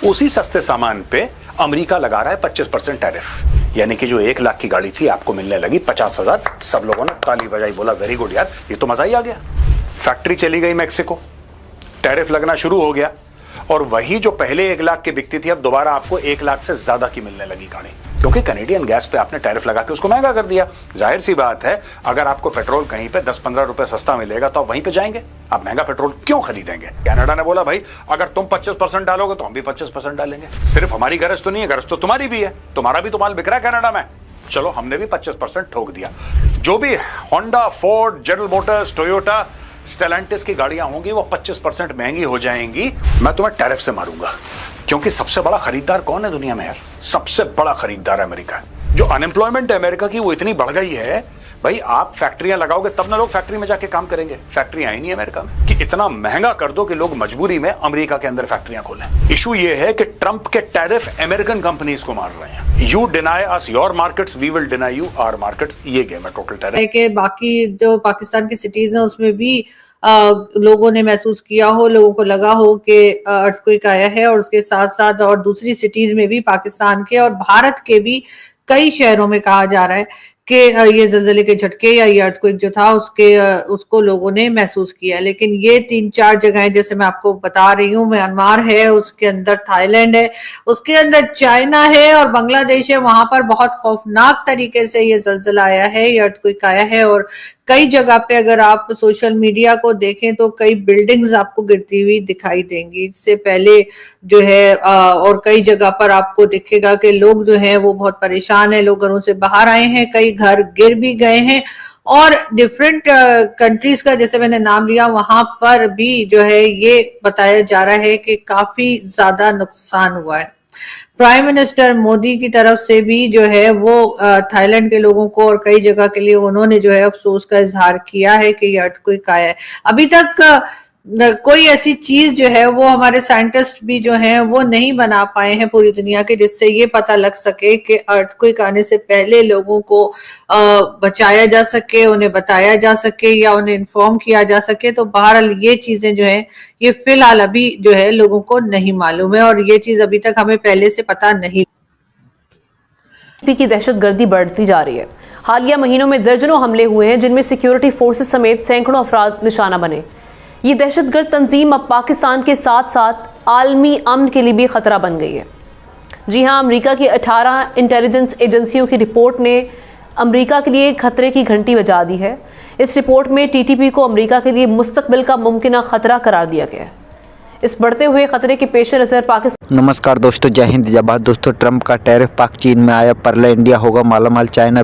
उसी सस्ते सामान पे अमेरिका लगा रहा है 25% टैरिफ। यानी कि जो 1 लाख की गाड़ी थी आपको मिलने लगी 50,000। सब लोगों ने ताली बजाई, बोला वेरी गुड यार, ये तो मजा ही आ गया। फैक्ट्री चली गई मैक्सिको, टैरिफ लगना शुरू हो गया, और वही जो पहले 1 लाख की बिकती थी अब दोबारा आपको 1 लाख से ज्यादा की मिलने लगी गाड़ी, क्योंकि कैनेडियन गैस पे आपने टैरिफ लगा के उसको महंगा कर दिया। जाहिर सी बात है, अगर आपको पेट्रोल कहीं पे 10-15 रुपए सस्ता मिलेगा तो आप वहीं पे जाएंगे, आप महंगा पेट्रोल क्यों खरीदेंगे। कनाडा ने बोला भाई अगर तुम 25% डालोगे तो हम भी 25% डालेंगे। सिर्फ हमारी गरज तो नहीं है, गरज तो तुम्हारी भी है, तुम्हारा भी तो माल बिक रहा है कनाडा में। चलो हमने भी 25% ठोक दिया। जो भी Honda, Ford, general Motors, Toyota, Stellantis की गाड़ियां होंगी वो 25% महंगी हो जाएंगी। मैं तुम्हें टैरिफ से मारूंगा, क्योंकि सबसे बड़ा खरीदार कौन है दुनिया में यार? सबसे बड़ा खरीदार अमेरिका है। जो अनएम्प्लॉयमेंट है अमेरिका की वो इतनी बढ़ गई है, भाई आप फैक्ट्रियां लगाओगे तब ना लोग फैक्ट्री में जाके काम करेंगे। फैक्ट्रियां ही नहीं अमेरिका में, कि इतना महंगा कर दो कि लोग मजबूरी में अमेरिका के अंदर फैक्ट्रियां खोलें। इशू ये है कि ट्रंप के टैरिफ अमेरिकन कंपनीज को मार रहे हैं। You deny us your markets, we will deny you our markets. ये गेम है टोटल टैरिफ के। बाकी जो पाकिस्तान की सिटीज हैं उसमें भी लोगों ने महसूस किया हो, लोगों को लगा हो कि अर्थक्वेक आया है, और उसके साथ साथ और दूसरी सिटीज में भी पाकिस्तान के और भारत के भी कई शहरों में कहा जा रहा है कि ये ज़लज़ले के झटके या ये अर्थक्वेक जो था उसको लोगों ने महसूस किया। लेकिन ये 3-4 जगहें जैसे मैं आपको बता रही हूँ, म्यांमार है, उसके अंदर थाईलैंड है, उसके अंदर चाइना है और बांग्लादेश है। वहां पर बहुत खौफनाक तरीके से ये ज़लज़ला आया है, ये अर्थक्वेक आया है, और कई जगह पे अगर आप सोशल मीडिया को देखें तो कई बिल्डिंग्स आपको गिरती हुई दिखाई देंगी। इससे पहले जो है और कई जगह पर आपको दिखेगा कि लोग जो हैं वो बहुत परेशान हैं, लोग घरों से बाहर आए हैं, कई घर गिर भी गए हैं, और डिफरेंट कंट्रीज का जैसे मैंने नाम लिया वहां पर भी जो है ये बताया जा रहा है कि काफी ज्यादा नुकसान हुआ है। प्राइम मिनिस्टर मोदी की तरफ से भी जो है वो थाईलैंड के लोगों को और कई जगह के लिए उन्होंने जो है अफसोस का इजहार किया है कि ये अर्थक्वेक आया है। अभी तक कोई ऐसी चीज जो है वो हमारे साइंटिस्ट भी जो हैं वो नहीं बना पाए हैं पूरी दुनिया के, जिससे ये पता लग सके कि अर्थक्वेक आने से पहले लोगों को बचाया जा सके, उन्हें बताया जा सके या उन्हें इन्फॉर्म किया जा सके। तो बहरहाल ये चीजें जो है ये फिलहाल अभी जो है लोगों को नहीं मालूम है, और ये चीज अभी तक हमें पहले से पता नहीं। की दहशतगर्दी बढ़ती जा रही है। हालिया महीनों में दर्जनों हमले हुए हैं, जिनमें सिक्योरिटी फोर्सेस समेत सैकड़ों अफराद निशाना बने। ये दहशतगर्द तंजीम अब पाकिस्तान के साथ साथ आलमी अमन के लिए भी खतरा बन गई है। जी हां, अमेरिका की 18 इंटेलिजेंस एजेंसियों की रिपोर्ट ने अमेरिका के लिए खतरे की घंटी बजा दी है। इस रिपोर्ट में टीटीपी को अमेरिका के लिए मुस्तकबिल का मुमकिन खतरा करार दिया गया है। इस बढ़ते हुए खतरे के पेश नजर पाकिस्तान। नमस्कार दोस्तों, जय हिंद जय भारत। दोस्तों, ट्रंप का टैरिफ पाक चीन में आया, परला इंडिया होगा मालामाल, चाइना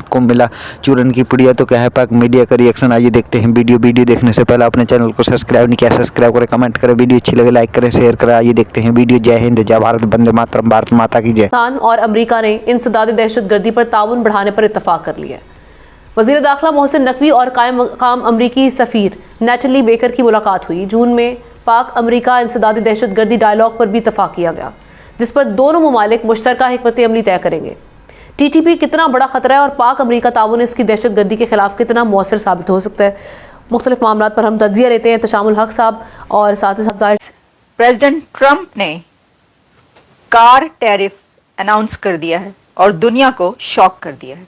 को मिला चूरन की पुड़िया। तो क्या है पाक मीडिया का रिएक्शन, आइए देखते हैं वीडियो देखने से पहले अपने चैनल को सब्सक्राइब नहीं किया, सब्सक्राइब करें, कमेंट करें, वीडियो अच्छी लगे लाइक करें, शेयर करें। आइए देखते हैं वीडियो। जय हिंद जय भारत, वंदे मातरम, भारत माता की जय। पाकिस्तान और अमेरिका ने इंसदाद दहशतगर्दी पर ताउन बढ़ाने पर इत्तफाक कर लिया है। वजीर दाखिला मोहसिन नकवी और कायम मकाम अमरीकी सफीर नेटली बेकर की मुलाकात हुई। जून में पाक अमरीका इंसदादी दहशतगर्दी डायलॉग पर भी इत्तफाक किया गया, जिस पर दोनों ममालिक मुश्तरका हिकमत अमली तय करेंगे। टीटीपी कितना बड़ा खतरा है और पाक अमरीका ताउन इसकी दहशतगर्दी के खिलाफ कितना मौसर साबित हो सकता है, मुख्तलिफ मामलात पर हम तज्जिया लेते हैं। तशामुल हक साहब और साथ ही साथ प्रेसिडेंट ट्रंप ने कार टैरिफ अनाउंस कर दिया है और दुनिया को शॉक कर दिया है।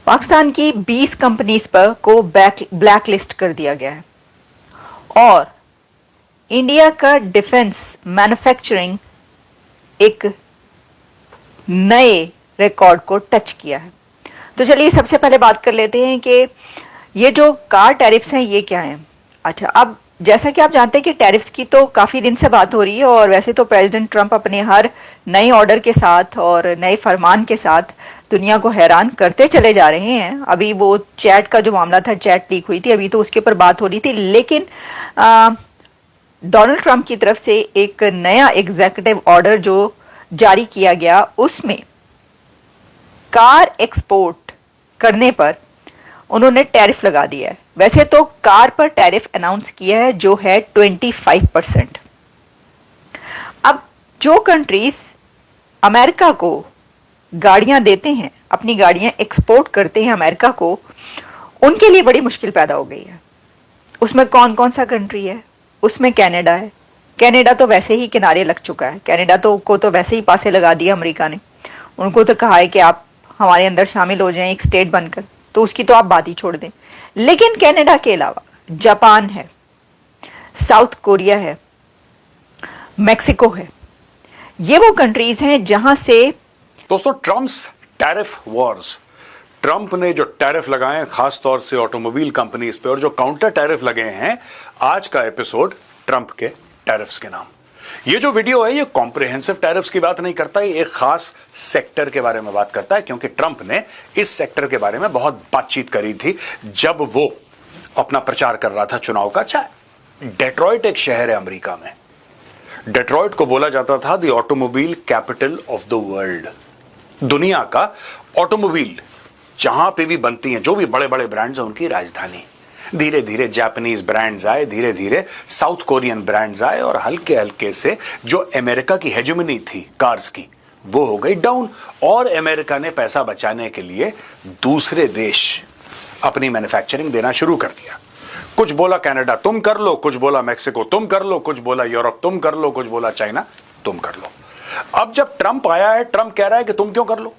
पाकिस्तान की 20 कंपनीज पर को ब्लैक लिस्ट कर दिया गया है और इंडिया का डिफेंस मैन्युफैक्चरिंग एक नए रिकॉर्ड को टच किया है। तो चलिए सबसे पहले बात कर लेते हैं कि ये जो कार टैरिफ्स हैं ये क्या हैं। अच्छा, अब जैसा कि आप जानते हैं कि टैरिफ्स की तो काफ़ी दिन से बात हो रही है, और वैसे तो प्रेसिडेंट ट्रंप अपने हर नए ऑर्डर के साथ और नए फरमान के साथ दुनिया को हैरान करते चले जा रहे हैं। अभी वो चैट का जो मामला था, चैट लीक हुई थी, अभी तो उसके ऊपर बात हो रही थी, लेकिन डोनाल्ड ट्रंप की तरफ से एक नया एग्जीक्यूटिव ऑर्डर जो जारी किया गया, उसमें कार एक्सपोर्ट करने पर उन्होंने टैरिफ लगा दिया है। वैसे तो कार पर टैरिफ अनाउंस किया है जो है 25%। अब जो कंट्रीज अमेरिका को गाड़ियां देते हैं, अपनी गाड़ियां एक्सपोर्ट करते हैं अमेरिका को, उनके लिए बड़ी मुश्किल पैदा हो गई है। उसमें कौन कौन सा कंट्री है? उसमें कनाडा है। कनाडा तो वैसे ही किनारे लग चुका है, कनाडा को तो वैसे ही पासे लगा दिया अमेरिका ने। उनको तो कहा है कि आप हमारे अंदर शामिल हो जाएं एक स्टेट बनकर, तो उसकी तो आप बात ही छोड़ दें। लेकिन कनाडा के अलावा जापान है, साउथ कोरिया है, मैक्सिको है, ये वो कंट्रीज हैं जहां से दोस्तों ट्रम्प्स टैरिफ वॉर्स, ट्रंप ने जो टैरिफ लगाए हैं खास तौर से ऑटोमोबाइल कंपनीज पे और जो काउंटर टैरिफ लगे हैं, आज का एपिसोड ट्रंप के टैरिफ्स के नाम। ये जो वीडियो है ये कॉम्प्रिहेंसिव टैरिफ्स की बात नहीं करता, ये एक खास सेक्टर के बारे में बात करता है, क्योंकि ट्रंप ने इस सेक्टर के बारे में बहुत बातचीत करी थी जब वो अपना प्रचार कर रहा था चुनाव का। अच्छा, डेट्रॉइट एक शहर है अमेरिका में, डेट्रॉइट को बोला जाता था the automobile capital of the world. दुनिया का ऑटोमोबाइल जहां पे भी बनती हैं, जो भी बड़े बड़े ब्रांड्स हैं, उनकी राजधानी। धीरे धीरे जापानीज ब्रांड्स आए, धीरे धीरे साउथ कोरियन ब्रांड्स आए और हल्के हल्के से जो अमेरिका की हेजेमनी थी कार्स की, वो हो गई डाउन। और अमेरिका ने पैसा बचाने के लिए दूसरे देश अपनी मैन्युफैक्चरिंग देना शुरू कर दिया। कुछ बोला कनाडा तुम कर लो, कुछ बोला मैक्सिको तुम कर लो, कुछ बोला यूरोप तुम कर लो, कुछ बोला चाइना तुम कर लो। अब जब ट्रंप आया है, ट्रंप कह रहा है कि तुम क्यों कर लो,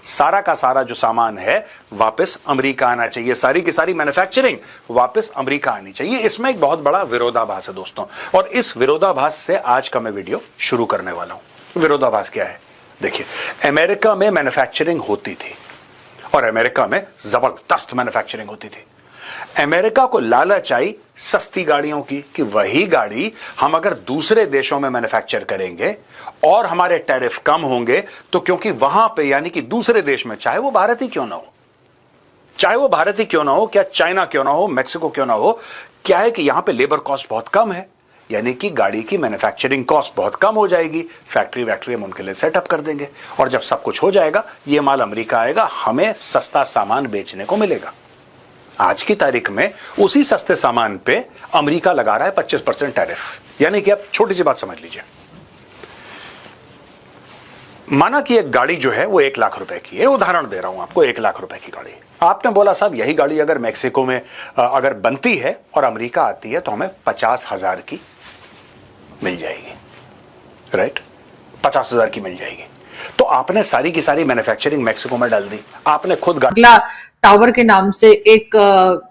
सारा का सारा जो सामान है वापस अमेरिका आना चाहिए, सारी की सारी मैन्युफैक्चरिंग वापस अमेरिका आनी चाहिए। इसमें एक बहुत बड़ा विरोधाभास है दोस्तों, और इस विरोधाभास से आज का मैं वीडियो शुरू करने वाला हूं। विरोधाभास क्या है? देखिए, अमेरिका में मैन्युफैक्चरिंग होती थी और अमेरिका में जबरदस्त मैन्युफैक्चरिंग होती थी। अमेरिका को लालच आई सस्ती गाड़ियों की कि वही गाड़ी हम अगर दूसरे देशों में मैन्युफैक्चर करेंगे और हमारे टैरिफ कम होंगे, तो क्योंकि वहां पे यानी कि दूसरे देश में, चाहे वो भारत ही क्यों ना हो, चाहे वो भारत ही क्यों ना हो, क्या चाइना क्यों ना हो, मैक्सिको क्यों ना हो, क्या है कि यहां पे लेबर कॉस्ट बहुत कम है, यानी कि गाड़ी की मैन्युफैक्चरिंग कॉस्ट बहुत कम हो जाएगी। फैक्ट्री हम उनके लिए सेटअप कर देंगे और जब सब कुछ हो जाएगा ये माल अमेरिका आएगा, हमें सस्ता सामान बेचने को मिलेगा। आज की तारीख में उसी सस्ते सामान पे अमेरिका लगा रहा है 25% टैरिफ। यानी कि आप छोटी सी बात समझ लीजिए, माना कि एक गाड़ी जो है वो 1 लाख रुपए की है, उदाहरण दे रहा हूं आपको, 1 लाख रुपए की गाड़ी। आपने बोला साहब यही गाड़ी अगर मैक्सिको में अगर बनती है और अमेरिका आती है तो हमें 50,000 की मिल जाएगी, राइट? 50,000 की मिल जाएगी। तो आपने सारी की सारी मैन्युफैक्चरिंग मैक्सिको में डाल दी, आपने खुद अगला टावर के नाम से एक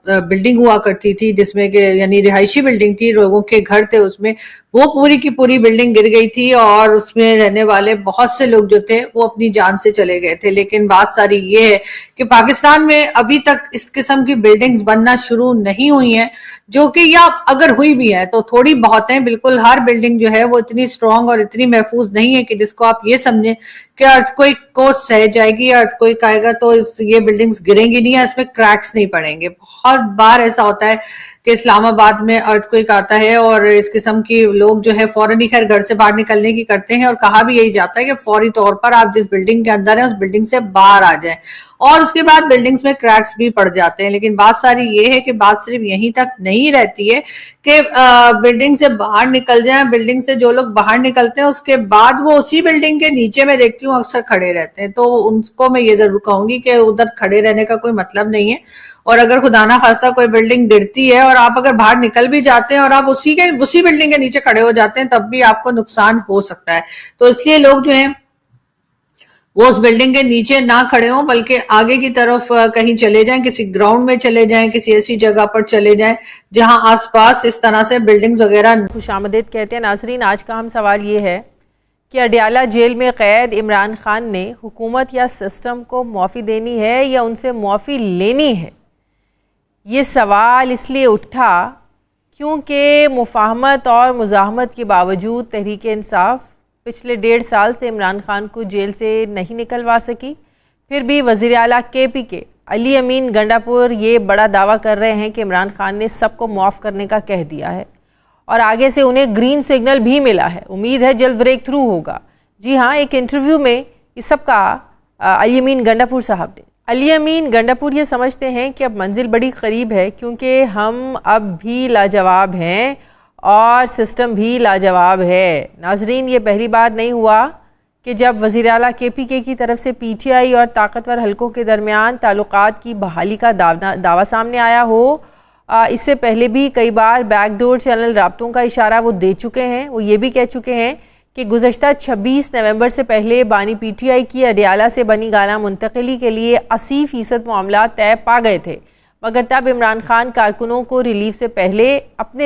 बिल्डिंग हुआ करती थी, जिसमें के यानी रिहायशी बिल्डिंग थी, लोगों के घर थे उसमें, वो पूरी की पूरी बिल्डिंग गिर गई थी और उसमें रहने वाले बहुत से लोग जो थे वो अपनी जान से चले गए थे। लेकिन बात सारी ये है कि पाकिस्तान में अभी तक इस किस्म की बिल्डिंग्स बनना शुरू नहीं हुई हैं, जो कि या अगर हुई भी है तो थोड़ी बहुत है। बिल्कुल हर बिल्डिंग जो है वो इतनी स्ट्रांग और इतनी महफूज नहीं है कि जिसको आप ये समझें कि अर्थक्वेक को सह जाएगी, अर्थक्वेक आएगा तो ये बिल्डिंग्स गिरेंगी नहीं है, इसमें क्रैक्स नहीं पड़ेंगे। बहुत बार ऐसा होता है कि इस्लामाबाद में अर्थक्वेक आता है और इस किस्म की लोग जो है फौरन ही खैर घर से बाहर निकलने की करते हैं और कहा भी यही जाता है कि फौरी तौर पर आप जिस बिल्डिंग के अंदर है उस बिल्डिंग से बाहर आ जाएं, और उसके बाद बिल्डिंग्स में क्रैक्स भी पड़ जाते हैं। लेकिन बात सारी ये है कि बात सिर्फ यहीं तक नहीं रहती है कि बिल्डिंग से बाहर निकल जाएं। बिल्डिंग से जो लोग बाहर निकलते हैं उसके बाद वो उसी बिल्डिंग के नीचे में देखती हूँ अक्सर खड़े रहते हैं, तो उनको मैं ये जरूर कहूंगी कि उधर खड़े रहने का कोई मतलब नहीं है। और अगर खुदा ना खास्ता कोई बिल्डिंग गिरती है और आप अगर बाहर निकल भी जाते हैं और आप उसी बिल्डिंग के नीचे खड़े हो जाते हैं, तब भी आपको नुकसान हो सकता है। तो इसलिए लोग जो हैं वो उस बिल्डिंग के नीचे ना खड़े हों, बल्कि आगे की तरफ कहीं चले जाएं, किसी ग्राउंड में चले जाएं, किसी ऐसी जगह पर चले जाएं जहां आसपास इस तरह से बिल्डिंग्स वगैरह। खुशामदीद कहते हैं नाजरीन। आज का हम सवाल ये है कि अडयाला जेल में कैद इमरान खान ने हुकूमत या सिस्टम को मुआफ़ी देनी है या उनसे मुआफ़ी लेनी है? ये सवाल इसलिए उठा क्योंकि मुफाहमत और मुज़ाहमत के बावजूद तहरीक इंसाफ पिछले 1.5 साल से इमरान खान को जेल से नहीं निकलवा सकी। फिर भी वज़ीर आला KP के अली अमीन गंडापुर ये बड़ा दावा कर रहे हैं कि इमरान खान ने सबको मुआफ़ करने का कह दिया है और आगे से उन्हें ग्रीन सिग्नल भी मिला है। उम्मीद है जल्द ब्रेक थ्रू होगा। जी हाँ, एक इंटरव्यू में इस सब का अली अमीन गंडापुर साहब ने। अली अमीन गंडापुर ये समझते हैं कि अब मंजिल बड़ी करीब है क्योंकि हम अब भी लाजवाब हैं और सिस्टम भी लाजवाब है। नाजरीन, ये पहली बार नहीं हुआ कि जब वज़ीर आला KPK की तरफ से PTI और ताकतवर हलकों के दरमियान ताल्लुकात की बहाली का दावा सामने आया हो। इससे पहले भी कई बार बैकडोर चैनल राब्तों का इशारा वो दे चुके हैं। वो ये भी कह चुके हैं कि गुज़श्ता 26 नवंबर से पहले बानी पीटीआई की अडियाला से बनी गाला मुंतकिली के लिए 80% मामला तय पा गए थे, मगर तब इमरान खान कारकुनों को रिलीफ से पहले अपने